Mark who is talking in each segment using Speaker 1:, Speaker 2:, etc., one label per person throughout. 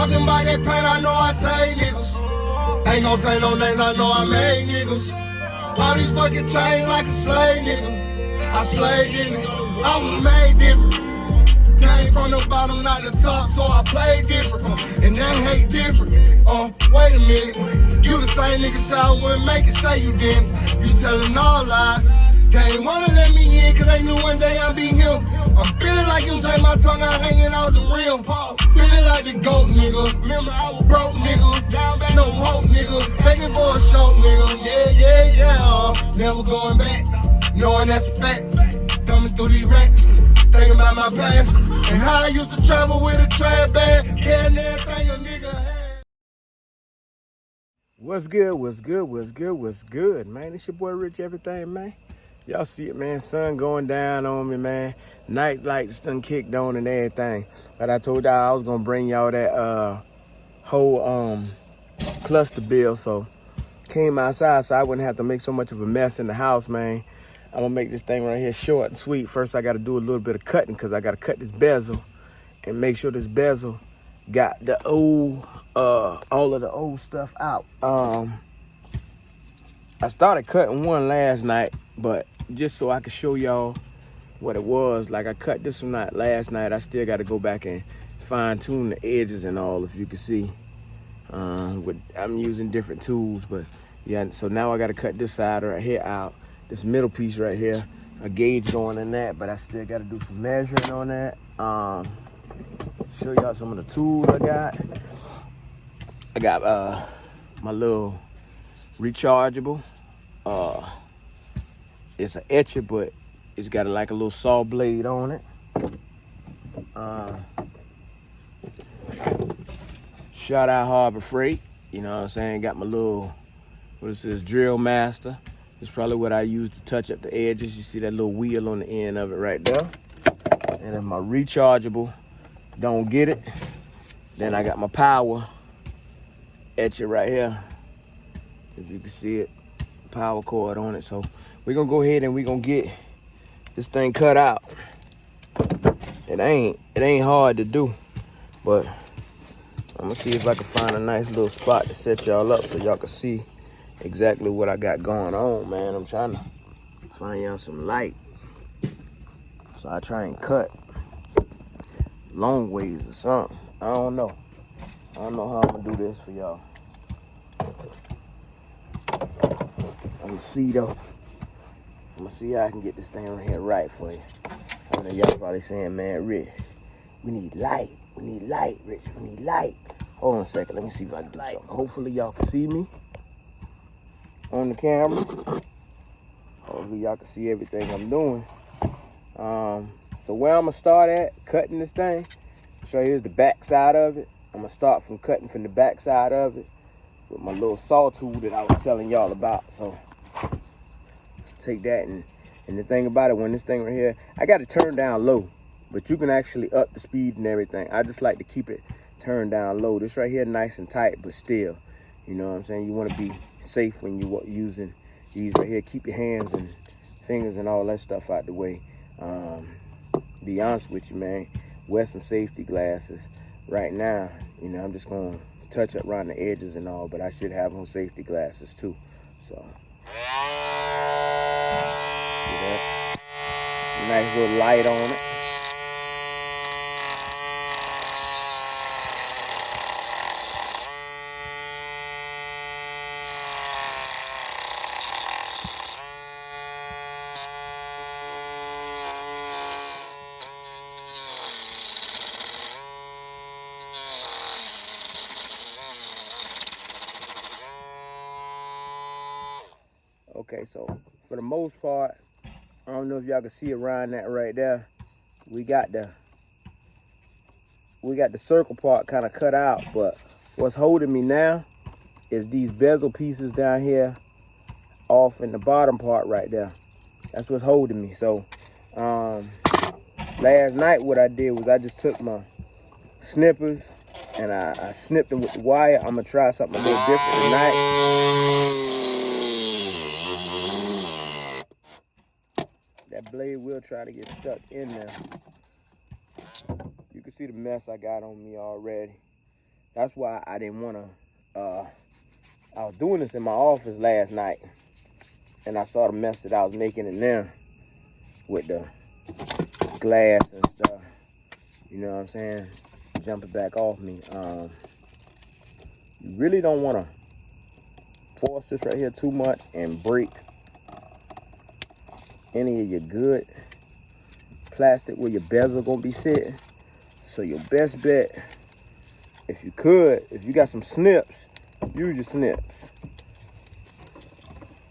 Speaker 1: Talking about that pain, I know I say niggas. Ain't gon' say no names, I know I made niggas. All these fucking chains like a slave nigga. I slay niggas. I was made different. Came from the bottom, not the top, so I play different. And they hate different. Wait a minute. You the same nigga say I wouldn't make it, say you didn't. You tellin' all lies. They ain't wanna let me in, cause they knew one day I'd be him. I'm feeling like him, take my tongue out hanging out the rim. Feeling like the GOAT, nigga. Remember I was broke, nigga. Down back, no hope, nigga. Begging for a show, nigga. Yeah. Never going back, knowing that's a fact. Coming through these racks, thinking about my past. And how I used to travel with a trap bag. Carrying everything a nigga had.
Speaker 2: What's good, man? It's your boy Rich Everything, man. Y'all see it, man. Sun going down on me, man. Night lights done kicked on and everything. But I told y'all I was gonna bring y'all that whole cluster bill, so came outside so I wouldn't have to make so much of a mess in the house, man. I'm gonna make this thing right here short and sweet. First, I gotta do a little bit of cutting because I gotta cut this bezel and make sure this bezel got the old, all of the old stuff out. I started cutting one last night, but just so I could show y'all what it was, like I cut this one out last night, I still got to go back and fine tune the edges and all, if you can see. I'm using different tools, but yeah, so now I got to cut this side right here out, this middle piece right here, a gauge going in that, but I still got to do some measuring on that. Show y'all some of the tools I got. I got my little rechargeable. It's an etcher, but it's got like a little saw blade on it. Shout out Harbor Freight. You know what I'm saying? Got my little, what is this, Drill Master. It's probably what I use to touch up the edges. You see that little wheel on the end of it right there. And then my rechargeable, don't get it. Then I got my power etcher right here. If you can see it, power cord on it. So we're gonna go ahead and we're gonna get this thing cut out. It ain't hard to do, but I'm gonna see if I can find a nice little spot to set y'all up so y'all can see exactly what I got going on, man. I'm trying to find y'all some light. So I try and cut long ways or something. I don't know how I'm gonna do this for y'all. I'm gonna see though. I'm gonna see how I can get this thing right here right for you. I know y'all probably saying, man, Rich, we need light. We need light, Rich. We need light. Hold on a second. Let me see if I can do something. Hopefully y'all can see me on the camera. Hopefully y'all can see everything I'm doing. So where I'm gonna start at cutting this thing, so here's the back side of it. I'm gonna start from cutting from the back side of it with my little saw tool that I was telling y'all about. So take that, and the thing about it, when this thing right here, I got it turned down low, but you can actually up the speed and everything. I just like to keep it turned down low. This right here nice and tight, but still, you know what I'm saying, you want to be safe when you're using these right here. Keep your hands and fingers and all that stuff out the way. Be honest with you, man, wear some safety glasses. Right now, you know, I'm just gonna touch up around the edges and all, but I should have on safety glasses too. So nice little light on it. Okay, so for the most part, I don't know if y'all can see around that right there. We got the circle part kind of cut out, but what's holding me now is these bezel pieces down here off in the bottom part right there. That's what's holding me. So last night what I did was I just took my snippers and I snipped them with the wire. I'm gonna try something a little different tonight. That blade will try to get stuck in there. You can see the mess I got on me already. That's why I didn't want to, I was doing this in my office last night, and I saw the mess that I was making in there with the glass and stuff. You know what I'm saying? Jumping back off me. You really don't want to force this right here too much and break any of your good plastic where your bezel gonna be sitting. So your best bet, if you got some snips, use your snips.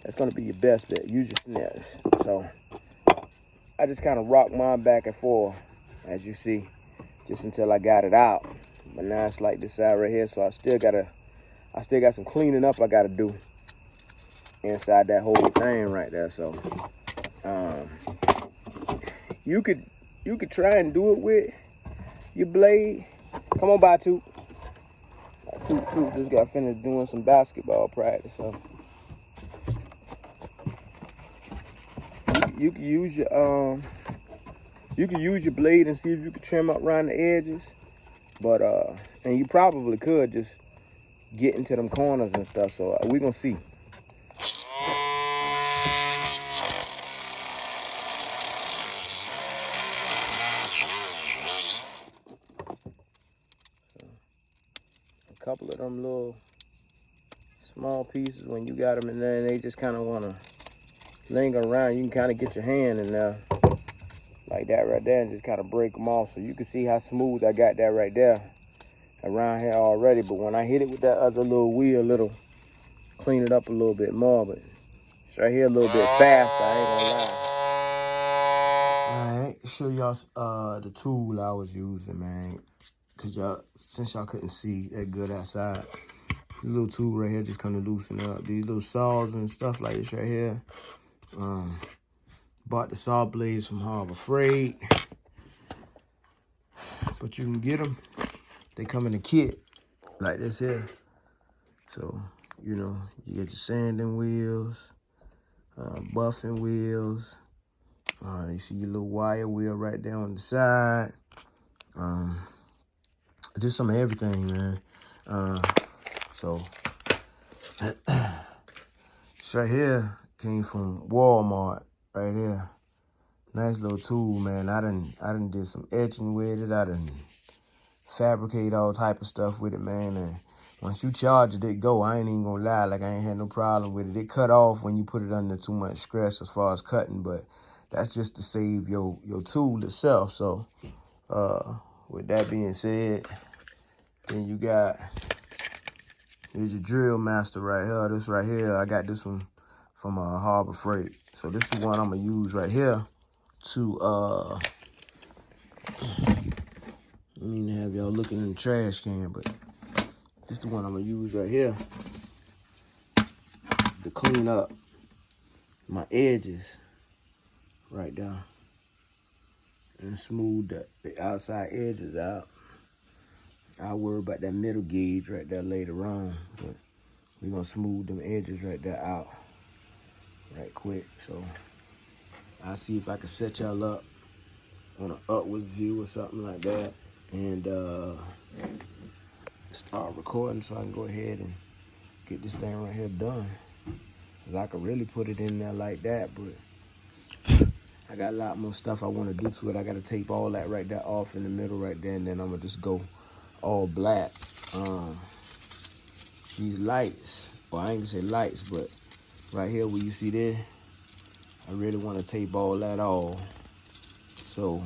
Speaker 2: That's gonna be your best bet. Use your snips. So I just kind of rock mine back and forth, as you see, just until I got it out. But now it's like this side right here, so I still got some cleaning up I gotta do inside that whole thing right there. So you could try and do it with your blade. Come on, Batu. Toot just got finished doing some basketball practice, so you can use your blade and see if you can trim up around the edges. But and you probably could just get into them corners and stuff. So we're gonna see. A couple of them little small pieces, when you got them in there and they just kind of want to linger around, you can kind of get your hand in there like that right there and just kind of break them off. So you can see how smooth I got that right there around here already. But when I hit it with that other little wheel, it'll clean it up a little bit more. But it's right here a little bit faster, I ain't gonna lie. All right, show y'all the tool I was using, man. Cause since y'all couldn't see that good outside, this little tool right here just kind of loosen up. These little saws and stuff like this right here. Bought the saw blades from Harbor Freight, but you can get them. They come in a kit like this here. So, you know, you get your sanding wheels, buffing wheels. You see your little wire wheel right there on the side. Just some of everything, man. So this right here came from Walmart right here. Nice little tool, man. I done did some etching with it. I done fabricate all type of stuff with it, man. And once you charge it, it go. I ain't even gonna lie, like I ain't had no problem with it. It cut off when you put it under too much stress as far as cutting, but that's just to save your tool itself. So with that being said, then you got, here's your drill master right here. This right here, I got this one from Harbor Freight. So this is the one I'm gonna use right here to I don't even have y'all looking in the trash can, but this is the one I'm gonna use right here to clean up my edges right there and smooth the outside edges out. I'll worry about that middle gauge right there later on, but we're gonna smooth them edges right there out right quick. So I'll see if I can set y'all up on an upward view or something like that, and start recording so I can go ahead and get this thing right here done. Cause I could really put it in there like that, but I got a lot more stuff I want to do to it. I got to tape all that right there off in the middle right there, and then I'm gonna just go all black. These lights, well, I ain't gonna say lights, but right here where you see there, I really want to tape all that off. So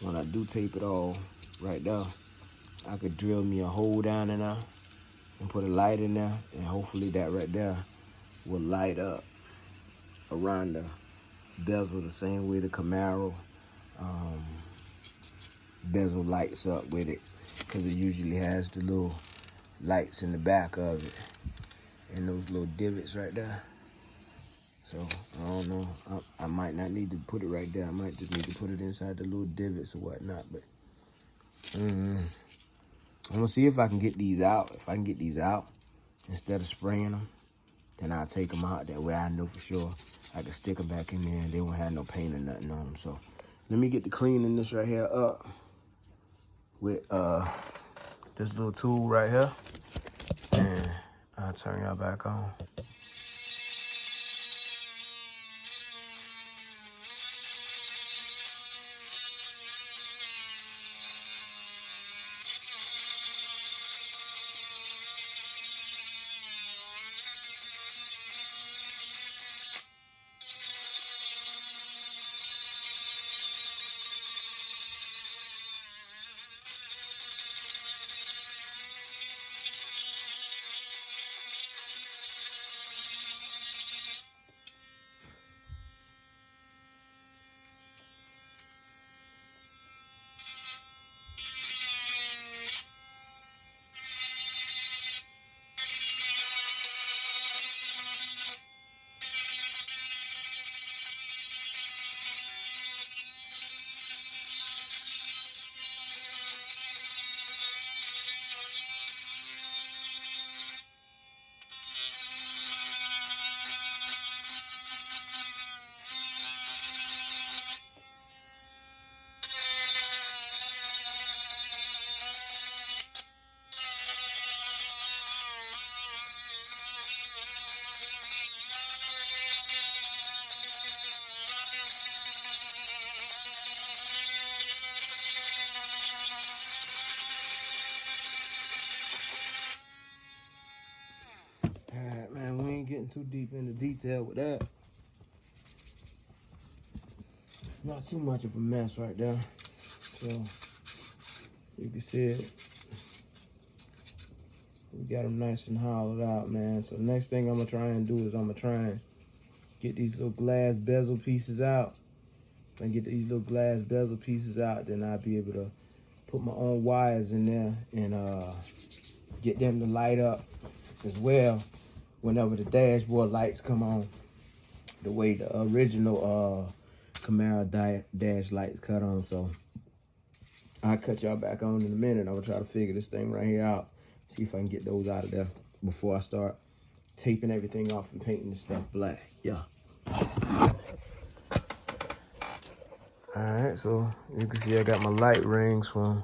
Speaker 2: when I do tape it all right there, I could drill me a hole down in there and put a light in there, and hopefully that right there will light up around the bezel the same way the Camaro bezel lights up with it, because it usually has the little lights in the back of it and those little divots right there. So I don't know, I might not need to put it right there. I might just need to put it inside the little divots or whatnot. But I'm gonna see if I can get these out. If I can get these out instead of spraying them, then I'll take them out. That way I know for sure I can stick them back in there and they won't have no paint or nothing on them. So let me get to cleaning this right here up with this little tool right here, and I'll turn y'all back on. Alright, man, we ain't getting too deep into detail with that. Not too much of a mess right there. So, you can see it. We got them nice and hollowed out, man. So next thing I'm gonna try and do is I'm gonna try and get these little glass bezel pieces out. And get these little glass bezel pieces out, then I'll be able to put my own wires in there and get them to light up as well whenever the dashboard lights come on, the way the original Camaro dash lights cut on. So I'll cut y'all back on in a minute. I'm gonna try to figure this thing right here out, see if I can get those out of there before I start taping everything off and painting this stuff black. Yeah. All right, so you can see I got my light rings from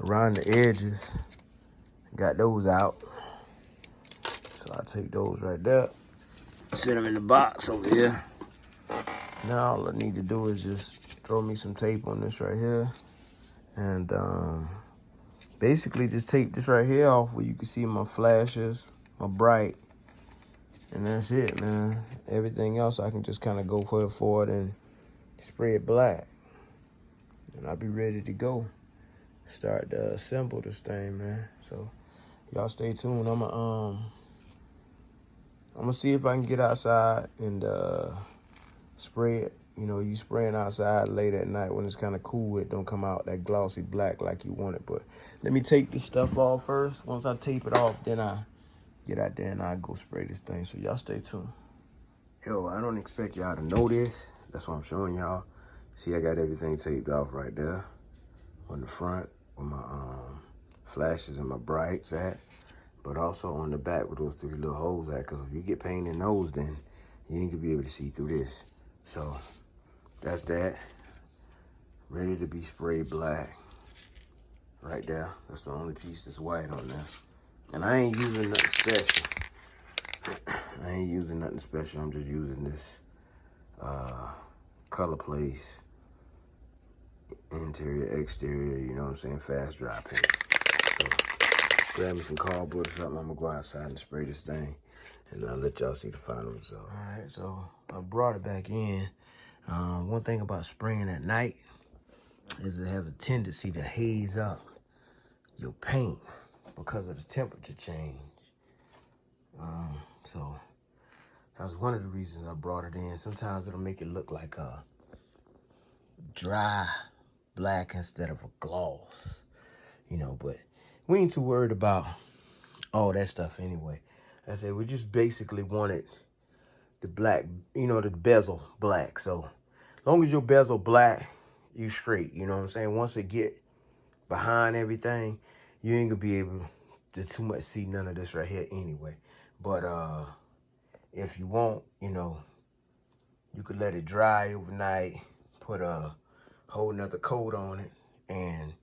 Speaker 2: around the edges. Got those out. So I'll take those right there, set them in the box over here. Now all I need to do is just throw me some tape on this right here. And basically just tape this right here off where you can see my flashes, my bright. And that's it, man. Everything else I can just kind of go for it and spray it black. And I'll be ready to go. Start to assemble this thing, man. So y'all stay tuned. I'm gonna see if I can get outside and spray it. You know, you spraying outside late at night when it's kind of cool, it don't come out that glossy black like you want it. But let me take this stuff off first. Once I tape it off, then I get out there and I go spray this thing. So y'all stay tuned. Yo, I don't expect y'all to know this. That's why I'm showing y'all. See, I got everything taped off right there on the front where my flashes and my brights at, but also on the back where those 3 little holes at, because if you get paint in those, then you ain't gonna be able to see through this. So that's that. Ready to be sprayed black right there. That's the only piece that's white on there. And I ain't using nothing special. I ain't using nothing special. I'm just using this Color Place interior, exterior, you know what I'm saying, fast dry paint. So grab me some cardboard or something. I'm gonna go outside and spray this thing, and I'll let y'all see the final result. All right, so I brought it back in. One thing about spraying at night is it has a tendency to haze up your paint because of the temperature change. So that's one of the reasons I brought it in. Sometimes it'll make it look like a dry black instead of a gloss, you know, but we ain't too worried about all that stuff anyway. I said we just basically wanted the black, you know, the bezel black. So as long as your bezel black, you straight, you know what I'm saying? Once it get behind everything, you ain't gonna be able to too much see none of this right here anyway. But if you want, you know, you could let it dry overnight, put a whole nother coat on it, and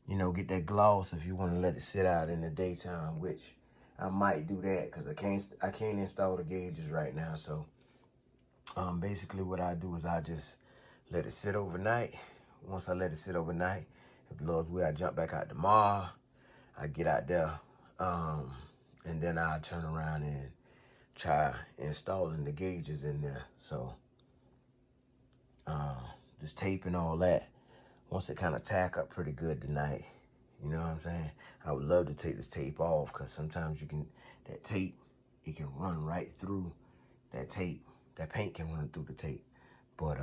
Speaker 2: you know, get that gloss if you want to let it sit out in the daytime, which I might do that because I can't install the gauges right now. So basically what I do is I just let it sit overnight. Once I let it sit overnight, if the Lord's will, I jump back out tomorrow. I get out there, and then I turn around and try installing the gauges in there. So this tape and all that, once it kind of tack up pretty good tonight, you know what I'm saying? I would love to take this tape off because sometimes that tape, it can run right through that tape. That paint can run through the tape. But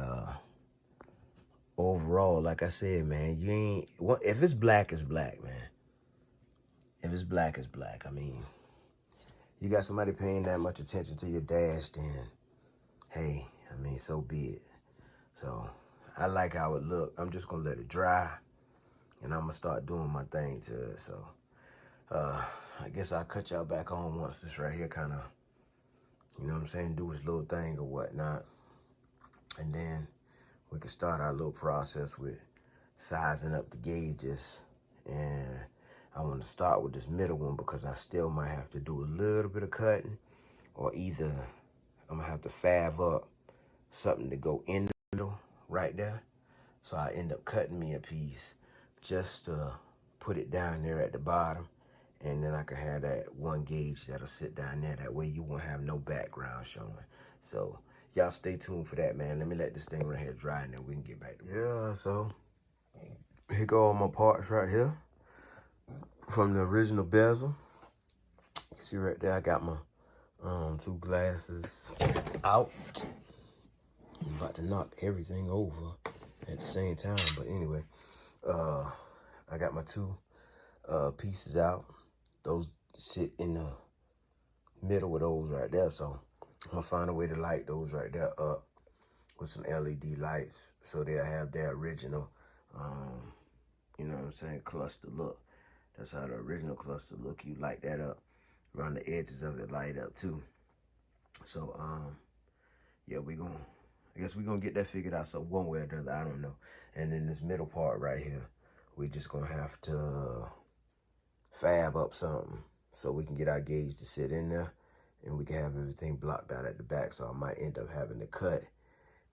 Speaker 2: overall, like I said, man, if it's black, it's black, man. If it's black, it's black. I mean, you got somebody paying that much attention to your dash, then, hey, I mean, so be it. So I like how it look. I'm just going to let it dry, and I'm going to start doing my thing to it. So I guess I'll cut y'all back on once this right here kind of, you know what I'm saying, do his little thing or whatnot. And then we can start our little process with sizing up the gauges. And I want to start with this middle one because I still might have to do a little bit of cutting, or either I'm going to have to fab up something to go in the middle right there. So I end up cutting me a piece just to put it down there at the bottom. And then I can have that one gauge that'll sit down there. That way you won't have no background showing. So y'all stay tuned for that, man. Let me let this thing right here dry and then we can get back to it. Yeah, so here go all my parts right here from the original bezel. You see right there, I got my two glasses out. I'm about to knock everything over at the same time. But anyway, I got my two pieces out. Those sit in the middle of those right there. So I'm gonna find a way to light those right there up with some LED lights so they'll have their original, you know what I'm saying, cluster look. That's how the original cluster look. You light that up, around the edges of it light up too. So yeah, I guess we're gonna get that figured out. So one way or the other, I don't know. And then this middle part right here, we just gonna have to fab up something so we can get our gauge to sit in there and we can have everything blocked out at the back. So I might end up having to cut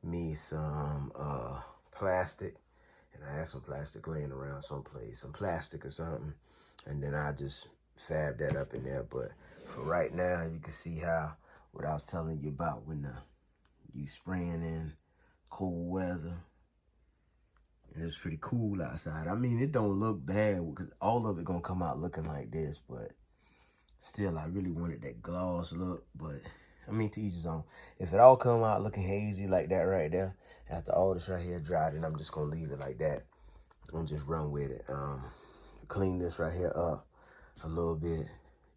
Speaker 2: me some plastic, and I have some plastic laying around someplace, some plastic or something, and then I just fab that up in there. But for right now, you can see how what I was telling you about when you spraying in cold weather. And it's pretty cool outside. I mean, it don't look bad because all of it gonna come out looking like this, but still, I really wanted that gloss look. But I mean, to each his own. If it all come out looking hazy like that right there, after all this right here dried, then I'm just gonna leave it like that and just run with it. Clean this right here up a little bit,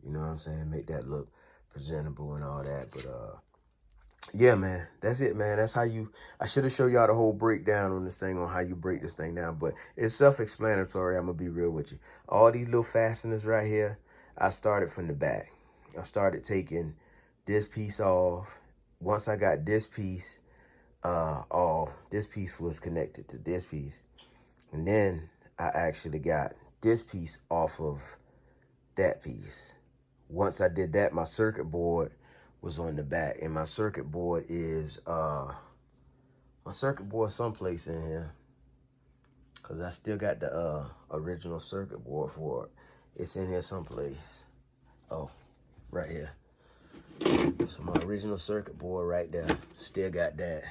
Speaker 2: you know what I'm saying? Make that look presentable and all that. But yeah, man, that's it, man. That's how I should have showed y'all the whole breakdown on this thing, on how you break this thing down, but it's self-explanatory. I'm gonna be real with you. All these little fasteners right here, I started from the back. I started taking this piece off. Once I got this piece off, this piece was connected to this piece. And then I actually got this piece off of that piece. Once I did that, my circuit board was on the back, and my circuit board is someplace in here because I still got the original circuit board for it. It's in here someplace. Oh, right here. So my original circuit board right there, still got that.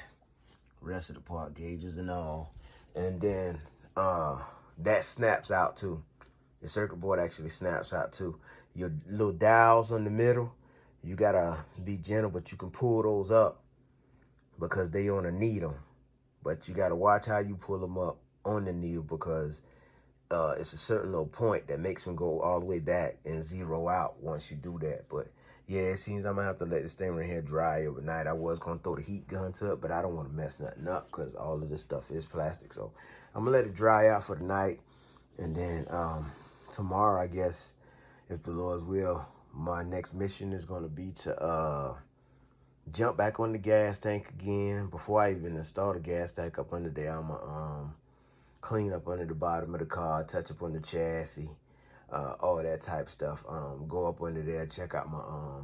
Speaker 2: Rest of the part, gauges and all. And then that snaps out too. The circuit board actually snaps out too. Your little dials on the middle, you gotta be gentle, but you can pull those up because they on a needle. But you gotta watch how you pull them up on the needle because it's a certain little point that makes them go all the way back and zero out once you do that. But yeah, it seems I'm gonna have to let this thing right here dry overnight. I was gonna throw the heat gun to it, but I don't want to mess nothing up because all of this stuff is plastic. So I'm gonna let it dry out for the night, and then tomorrow, I guess, if the Lord's will, my next mission is going to be to jump back on the gas tank again. Before I even install the gas tank up under there, I'm going to clean up under the bottom of the car, touch up on the chassis, all that type stuff. Go up under there, check out my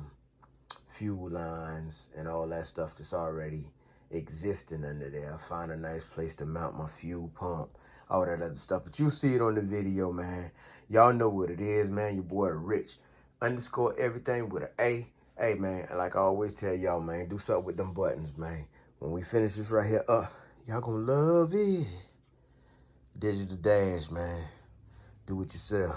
Speaker 2: fuel lines and all that stuff that's already existing under there. Find a nice place to mount my fuel pump, all that other stuff. But you'll see it on the video, man. Y'all know what it is, man. Your boy Rich _ everything with an A. Hey, man, like I always tell y'all, man, do something with them buttons, man. When we finish this right here, y'all gonna love it. Digital Dash, man. Do it yourself.